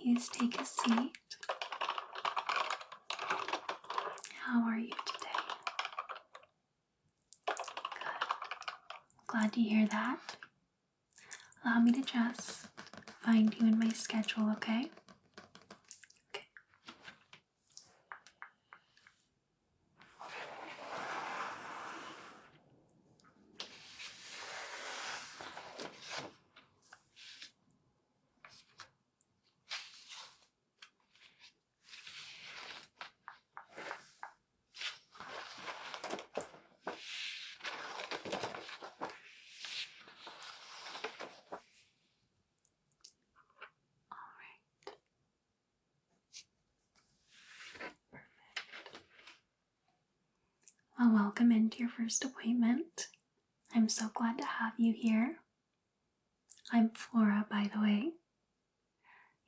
Please take a seat. How are you today? Good. Glad to hear that. Allow me to just find you in my schedule, okay? Okay. Well, welcome into your first appointment. I'm so glad to have you here. I'm Flora, by the way.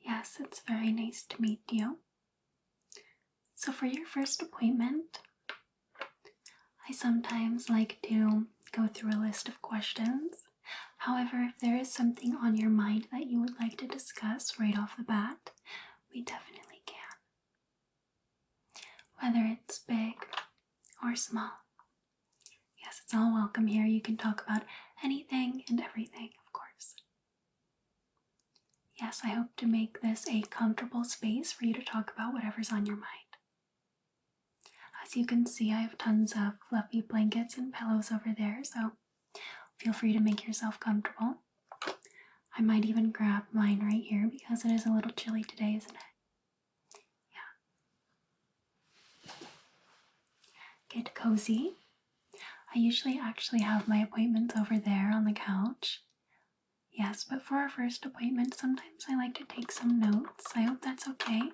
Yes, it's very nice to meet you. So for your first appointment, I sometimes like to go through a list of questions. However, if there is something on your mind that you would like to discuss right off the bat, we definitely can. Whether it's big or small. Yes, it's all welcome here. You can talk about anything and everything, of course. Yes, I hope to make this a comfortable space for you to talk about whatever's on your mind. As you can see, I have tons of fluffy blankets and pillows over there, so feel free to make yourself comfortable. I might even grab mine right here because it is a little chilly today, isn't it? Get cozy. I usually actually have my appointments over there on the couch. Yes, but for our first appointment, sometimes I like to take some notes. I hope that's okay. Alright,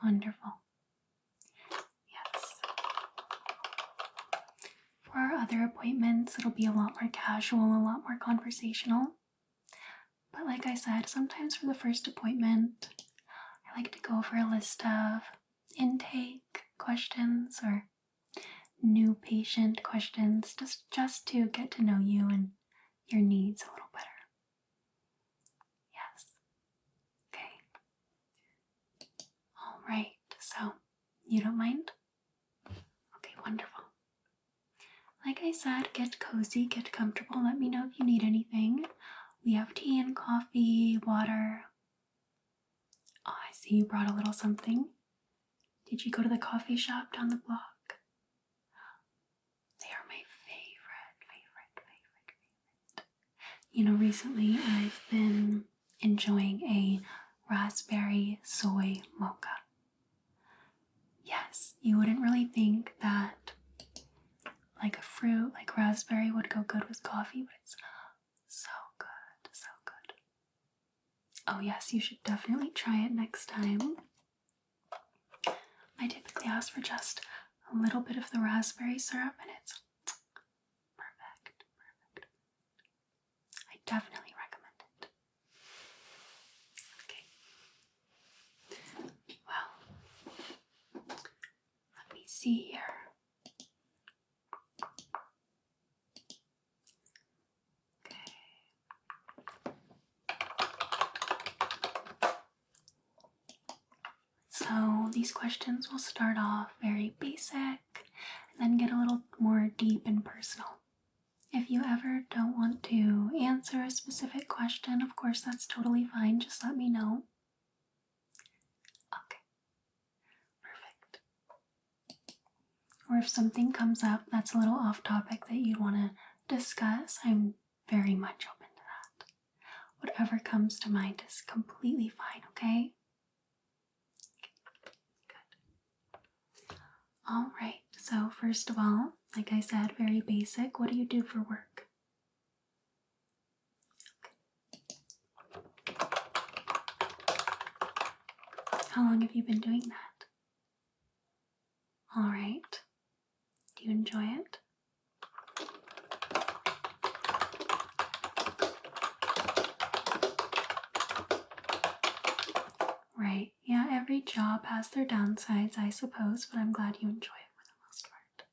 wonderful. Yes. For our other appointments, it'll be a lot more casual, a lot more conversational. But like I said, sometimes for the first appointment, I like to go over a list of intake questions or new patient questions, just to get to know you and your needs a little better. Yes. Okay. All right. So, you don't mind? Okay, wonderful. Like I said, get cozy, get comfortable. Let me know if you need anything. We have tea and coffee, water. Oh, I see you brought a little something. Did you go to the coffee shop down the block? They are my favorite. You know, recently I've been enjoying a raspberry soy mocha. Yes, you wouldn't really think that like a fruit like raspberry would go good with coffee, but it's so good, so good. Oh yes, you should definitely try it next time. I typically ask for just a little bit of the raspberry syrup and it's perfect. I definitely recommend it. Okay. Well, let me see here. So these questions will start off very basic and then get a little more deep and personal. If you ever don't want to answer a specific question, of course that's totally fine, just let me know. Okay, perfect. Or if something comes up that's a little off topic that you want to discuss, I'm very much open to that. Whatever comes to mind is completely fine, okay? All right, so first of all, like I said, very basic. What do you do for work? Okay. How long have you been doing that? All right. Do you enjoy it? Right. Yeah, every job has their downsides, I suppose, but I'm glad you enjoy it for the most part.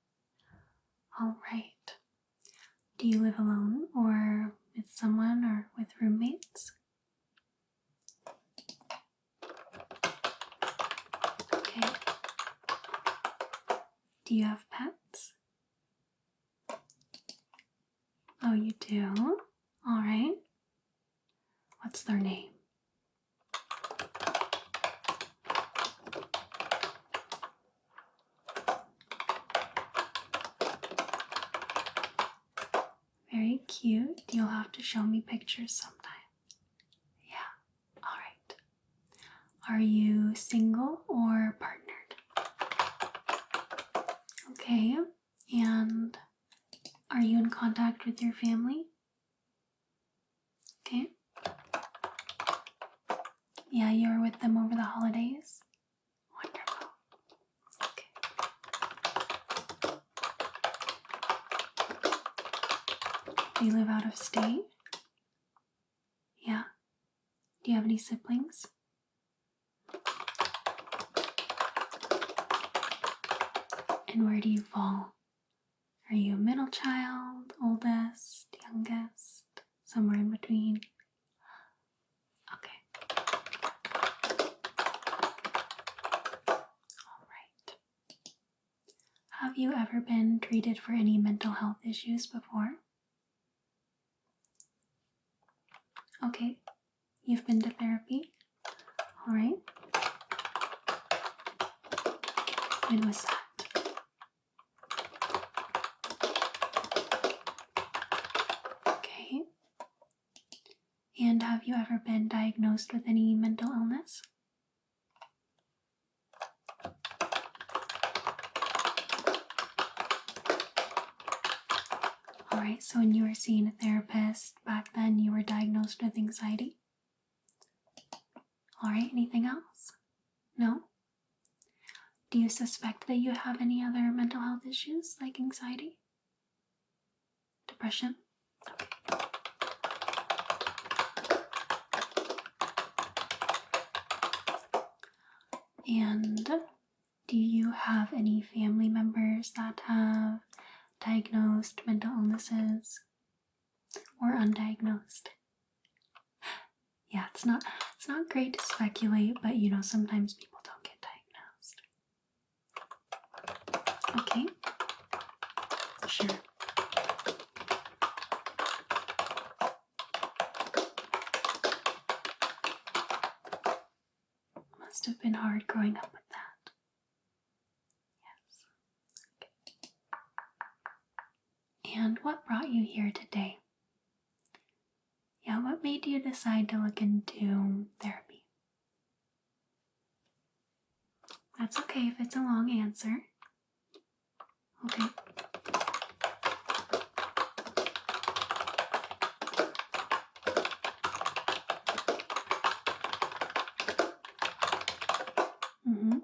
All right. Do you live alone or with someone or with roommates? Do you have pets? Oh, you do? Alright. What's their name? Very cute. You'll have to show me pictures sometime. Yeah, alright. Are you single or partnered? Okay, and are you in contact with your family? Okay. Yeah, you were with them over the holidays? Wonderful. Okay. Do you live out of state? Yeah. Do you have any siblings? And where do you fall? Are you a middle child, oldest, youngest, somewhere in between? Okay. All right. Have you ever been treated for any mental health issues before? Okay. You've been to therapy? All right. When was that? Okay. And have you ever been diagnosed with any mental illness? Alright, so when you were seeing a therapist back then, you were diagnosed with anxiety? Alright, anything else? No? Do you suspect that you have any other mental health issues like anxiety? Depression? Okay. And do you have any family members that have diagnosed mental illnesses or undiagnosed? Yeah, it's not great to speculate, but you know, sometimes people don't get diagnosed. Okay. Sure. Must have been hard growing up with that. Yes. Okay. And what brought you here today? Yeah, what made you decide to look into therapy? That's okay if it's a long answer. Okay. Mm-hmm.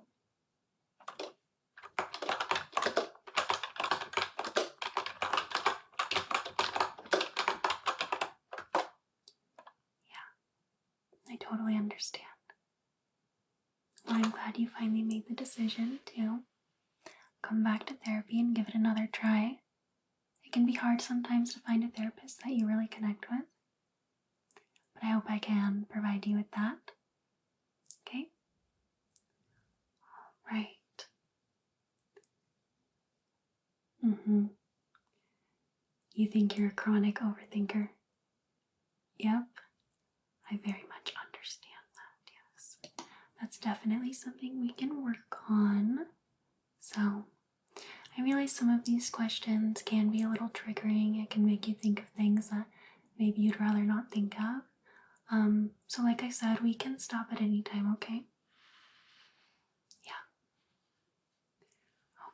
I totally understand. Well, I'm glad you finally made the decision to come back to therapy and give it another try. It can be hard sometimes to find a therapist that you really connect with, but I hope I can provide you with that. Okay? All right. Mm-hmm. You think you're a chronic overthinker? Yep. I very much understand that, yes. That's definitely something we can work on. So, I realize some of these questions can be a little triggering. It can make you think of things that maybe you'd rather not think of. So like I said, we can stop at any time, okay? Yeah.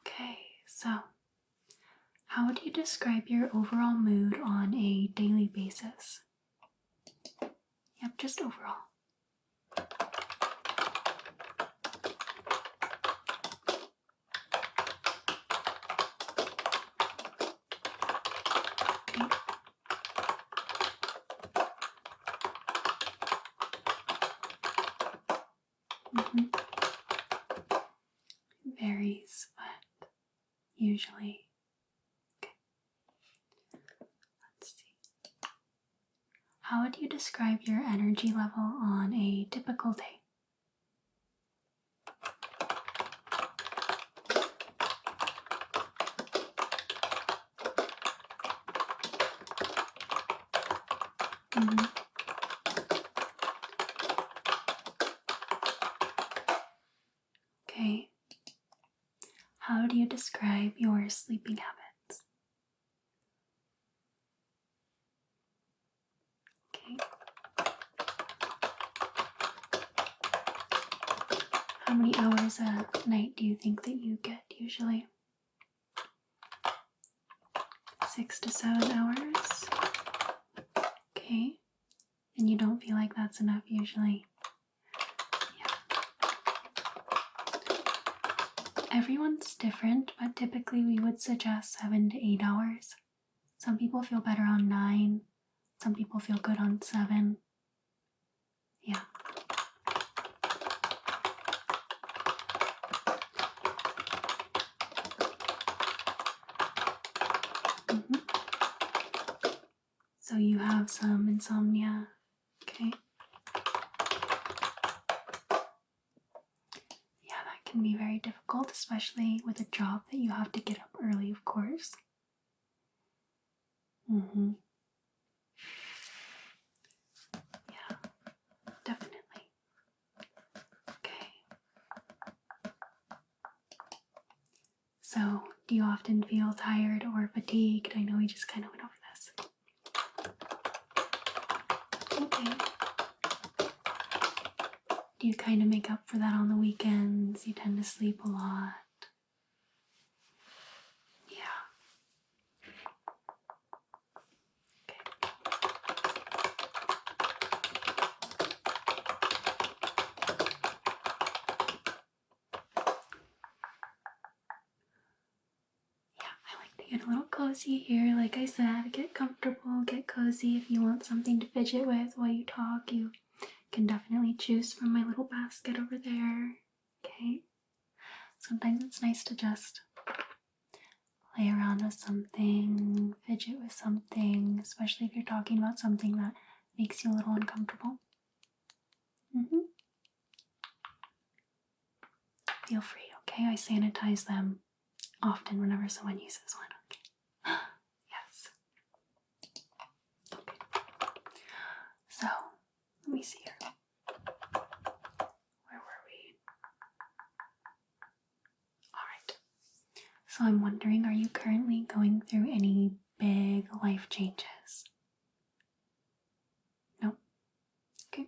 Okay, so how would you describe your overall mood on a daily basis? Yep, just overall. Okay. Varies, but usually. Okay. Let's see. How would you describe your energy level on a typical day? Mhm. Okay. How do you describe your sleeping habits? Okay. How many hours a night do you think that you get usually? 6 to 7 hours? Okay. And you don't feel like that's enough usually? Yeah. Everyone's different, but typically we would suggest 7 to 8 hours. Some people feel better on 9. Some people feel good on 7. Yeah. Mm-hmm. So you have some insomnia, okay? Yeah, that can be very difficult, especially with a job that you have to get up early, of course. Mm-hmm. Yeah, definitely. Okay. So, do you often feel tired or fatigued? I know we just kind of went over this. Okay. Do you kind of make up for that on the weekends? You tend to sleep a lot. Yeah. Okay. Yeah, I like to get a little cozy here. Like I said, get comfortable, get cozy. If you want something to fidget with while you talk, you can definitely choose from my little basket over there. Okay? Sometimes it's nice to just play around with something, fidget with something, especially if you're talking about something that makes you a little uncomfortable. Feel free, okay? I sanitize them often whenever someone uses one. Okay. Yes. Okay. So, let me see here. Where were we? Alright. So I'm wondering, are you currently going through any big life changes? No? Okay.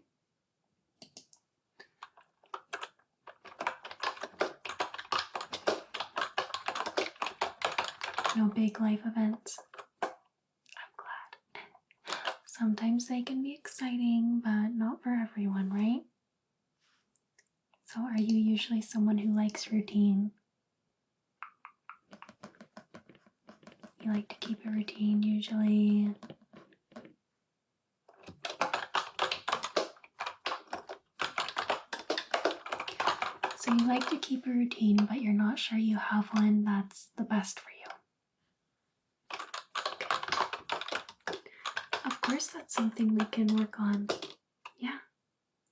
No big life events? I'm glad. Sometimes they can be exciting, but not for everyone, right? So are you usually someone who likes routine? You like to keep a routine usually? So you like to keep a routine, but you're not sure you have one that's the best for you. Okay. Of course, that's something we can work on. Yeah.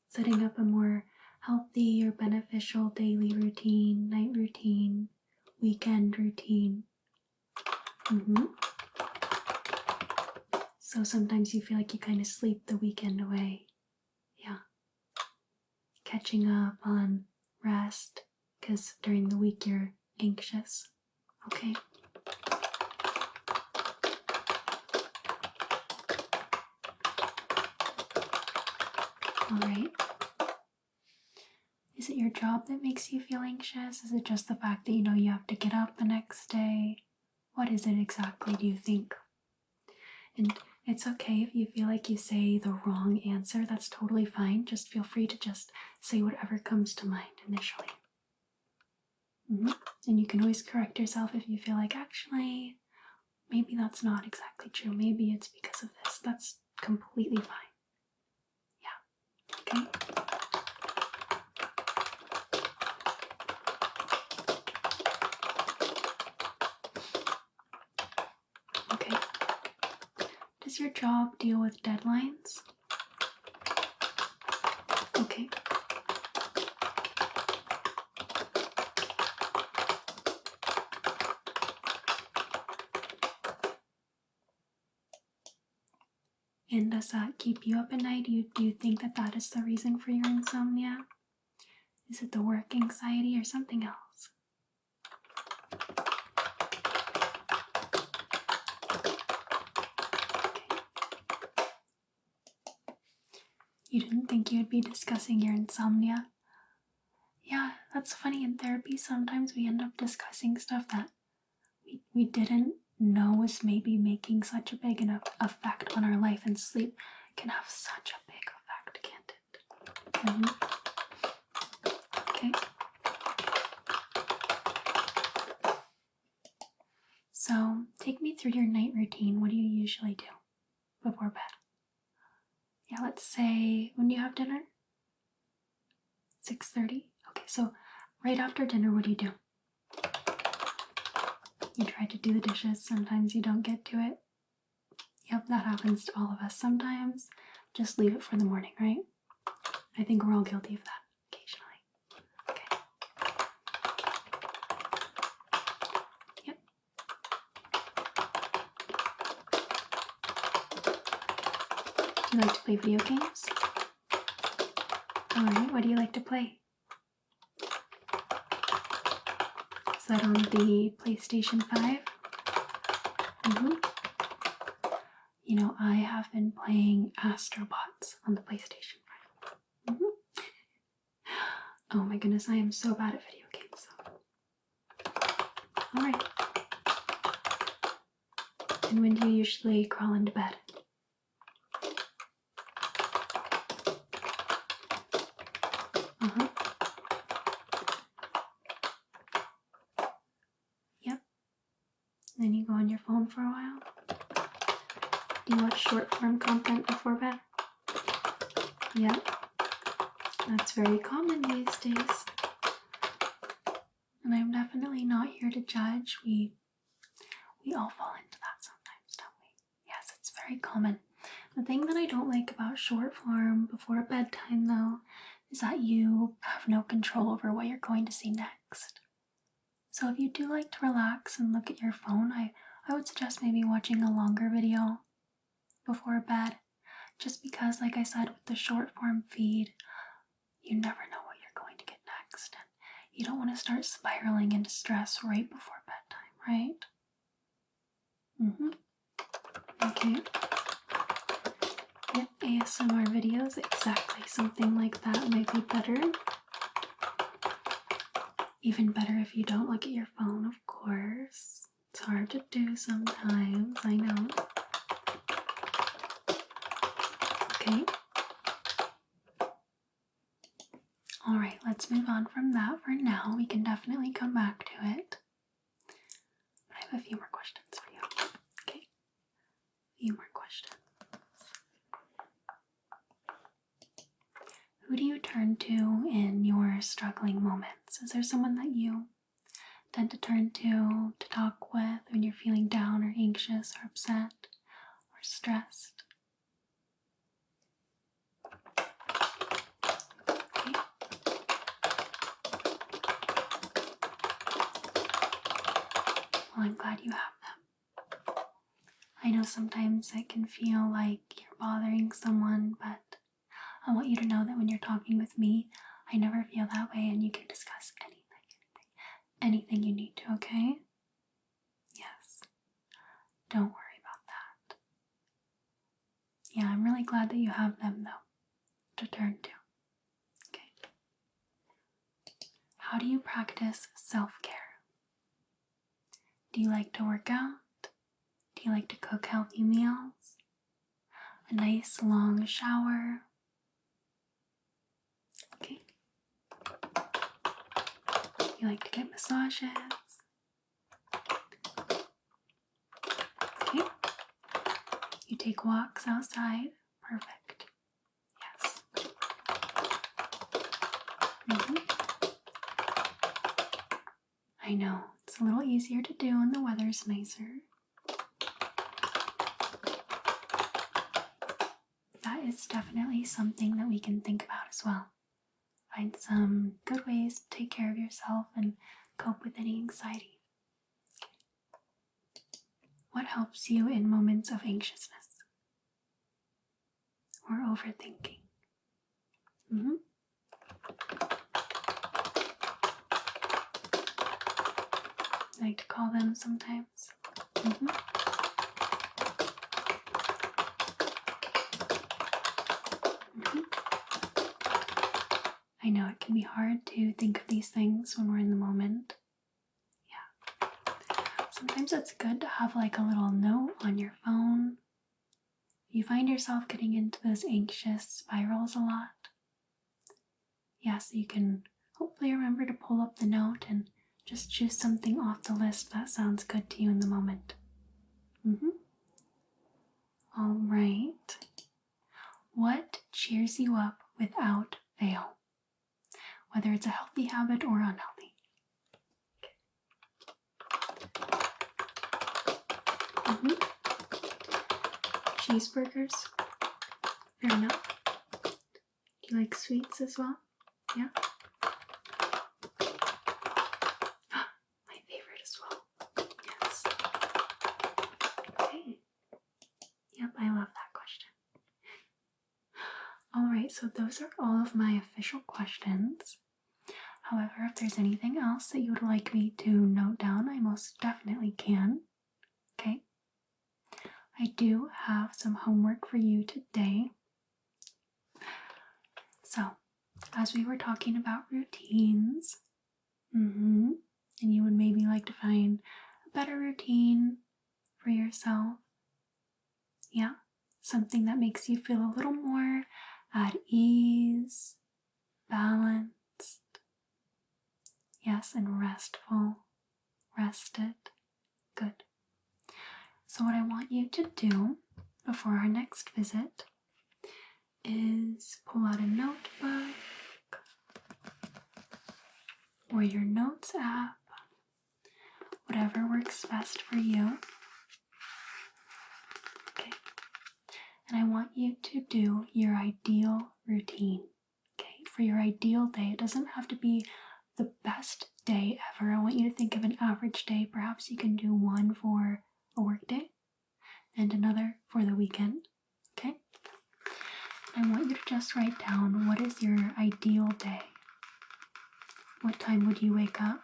Setting up a more healthy or beneficial daily routine, night routine, weekend routine. So sometimes you feel like you kind of sleep the weekend away. Yeah. Catching up on rest, because during the week you're anxious. Okay. Alright. Is it your job that makes you feel anxious? Is it just the fact that you know you have to get up the next day? What is it exactly, do you think? And it's okay if you feel like you say the wrong answer, that's totally fine. Just feel free to just say whatever comes to mind initially. And you can always correct yourself if you feel like, actually, maybe that's not exactly true. Maybe it's because of this. That's completely fine. Yeah. Okay? Okay. Does your job deal with deadlines? Okay. And does that keep you up at night? Do you think that that is the reason for your insomnia? Is it the work anxiety or something else? Okay. You didn't think you'd be discussing your insomnia? Yeah, that's funny. In therapy, sometimes we end up discussing stuff that we didn't know was maybe making such a big enough effect on our life, and sleep can have such a big effect, can't it? Okay. So, take me through your night routine. What do you usually do before bed? Yeah, let's say, when do you have dinner? 6:30? Okay, so right after dinner, what do you do? You try to do the dishes. Sometimes you don't get to it. Yep, that happens to all of us. Sometimes just leave it for the morning, right? I think we're all guilty of that occasionally. Okay. Yep. Do you like to play video games? Alright, what do you like to play? Is that on the PlayStation 5? You know, I have been playing Astrobots on the PlayStation 5. Oh my goodness, I am so bad at video games. Alright. And when do you usually crawl into bed? Yep. Then you go on your phone for a while. Do you watch short form content before bed? Yep. That's very common these days. And I'm definitely not here to judge. We all fall into that sometimes, don't we? Yes, it's very common. The thing that I don't like about short form before bedtime, though, is that you have no control over what you're going to see next. So if you do like to relax and look at your phone, I would suggest maybe watching a longer video before bed, just because, like I said, with the short form feed, you never know what you're going to get next, and you don't want to start spiraling into stress right before bedtime, right? Okay. Yep, ASMR videos, exactly, something like that might be better. Even better if you don't look at your phone, of course. It's hard to do sometimes, I know. Okay. Alright, let's move on from that for now. We can definitely come back to it. But I have a few more questions for you. Okay? A few more questions. Who do you turn to in your struggling moments? Is there someone that you tend to turn to talk with when you're feeling down or anxious or upset or stressed? Okay. Well, I'm glad you have them. I know sometimes it can feel like you're bothering someone, but I want you to know that when you're talking with me, I never feel that way, and you can discuss anything you need to, okay? Yes. Don't worry about that. Yeah, I'm really glad that you have them, though, to turn to. Okay. How do you practice self-care? Do you like to work out? Do you like to cook healthy meals? A nice long shower? Okay. You like to get massages? Okay. You take walks outside? Perfect. Yes. I know, it's a little easier to do when the weather's nicer. That is definitely something that we can think about as well. Find some good ways to take care of yourself and cope with any anxiety. What helps you in moments of anxiousness? or overthinking? Mm-hmm. I like to call them sometimes. Mm-hmm. Mm-hmm. I know it can be hard to think of these things when we're in the moment. Yeah. Sometimes it's good to have like a little note on your phone. You find yourself getting into those anxious spirals a lot. Yeah, so you can hopefully remember to pull up the note and just choose something off the list that sounds good to you in the moment. Mm-hmm. All right. What cheers you up without fail? Whether it's a healthy habit or unhealthy. Mm-hmm. Cheeseburgers? Fair enough. Do you like sweets as well? Yeah? My favorite as well. Yes. Okay. Yep, I love that question. Alright, so those are all of my official questions. However, if there's anything else that you would like me to note down, I most definitely can. Okay? I do have some homework for you today. So, as we were talking about routines, and you would maybe like to find a better routine for yourself. Yeah? Something that makes you feel a little more at ease, balanced, yes, and restful, rested. Good. So what I want you to do before our next visit is pull out a notebook or your notes app, whatever works best for you. Okay. And I want you to do your ideal routine. Okay. For your ideal day, it doesn't have to be the best day ever. I want you to think of an average day. Perhaps you can do one for a work day and another for the weekend. Okay. I want you to just write down, what is your ideal day? What time would you wake up?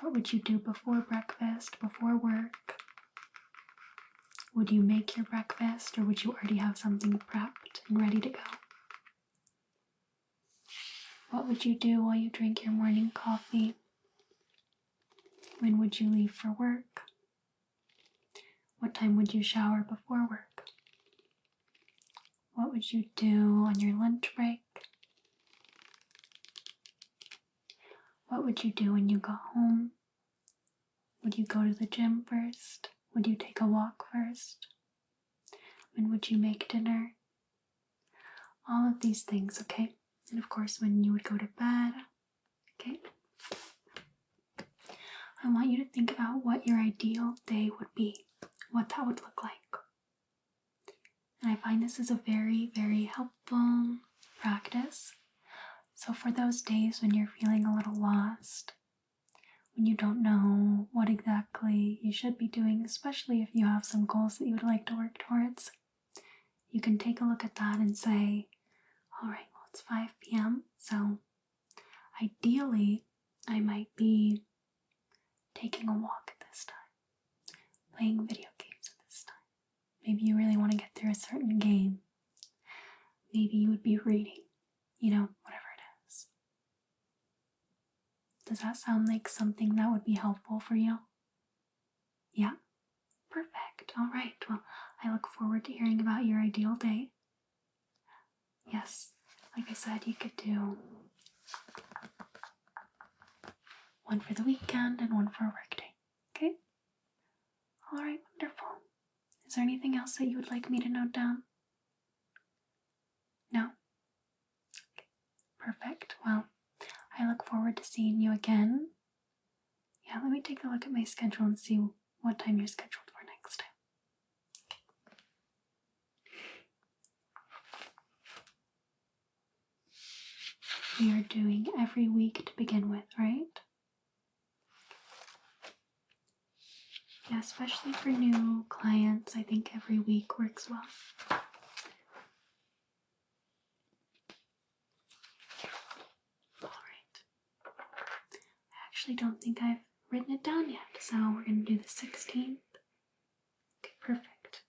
What would you do before breakfast, before work? Would you make your breakfast, or would you already have something prepped and ready to go? What would you do while you drink your morning coffee? When would you leave for work? What time would you shower before work? What would you do on your lunch break? What would you do when you got home? Would you go to the gym first? Would you take a walk first? When would you make dinner? All of these things, okay? And of course, when you would go to bed, okay? I want you to think about what your ideal day would be, what that would look like. And I find this is a very, very helpful practice. So for those days when you're feeling a little lost, when you don't know what exactly you should be doing, especially if you have some goals that you would like to work towards, you can take a look at that and say, all right, well, it's 5 p.m., so ideally I might be taking a walk at this time, playing video games at this time. Maybe you really want to get through a certain game. Maybe you would be reading, whatever it is. Does that sound like something that would be helpful for you? Yeah? Perfect. All right. Well, I look forward to hearing about your ideal day. Yes, like I said, you could do one for the weekend and one for a work day. Okay? All right, wonderful. Is there anything else that you would like me to note down? No? Okay, perfect. Well, I look forward to seeing you again. Yeah, let me take a look at my schedule and see what time you're scheduled for next time. We are doing every week to begin with, right? Yeah, especially for new clients, I think every week works well. actually don't think I've written it down yet, so we're going to do the 16th. Okay, perfect.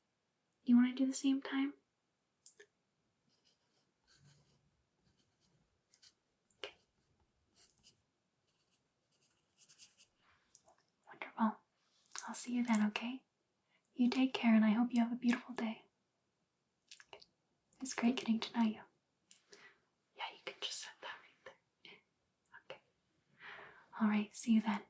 You want to do the same time? Okay. Wonderful. I'll see you then, okay? You take care, and I hope you have a beautiful day. Okay. It's great getting to know you. Yeah, you can just set that right there. Okay. Alright, see you then.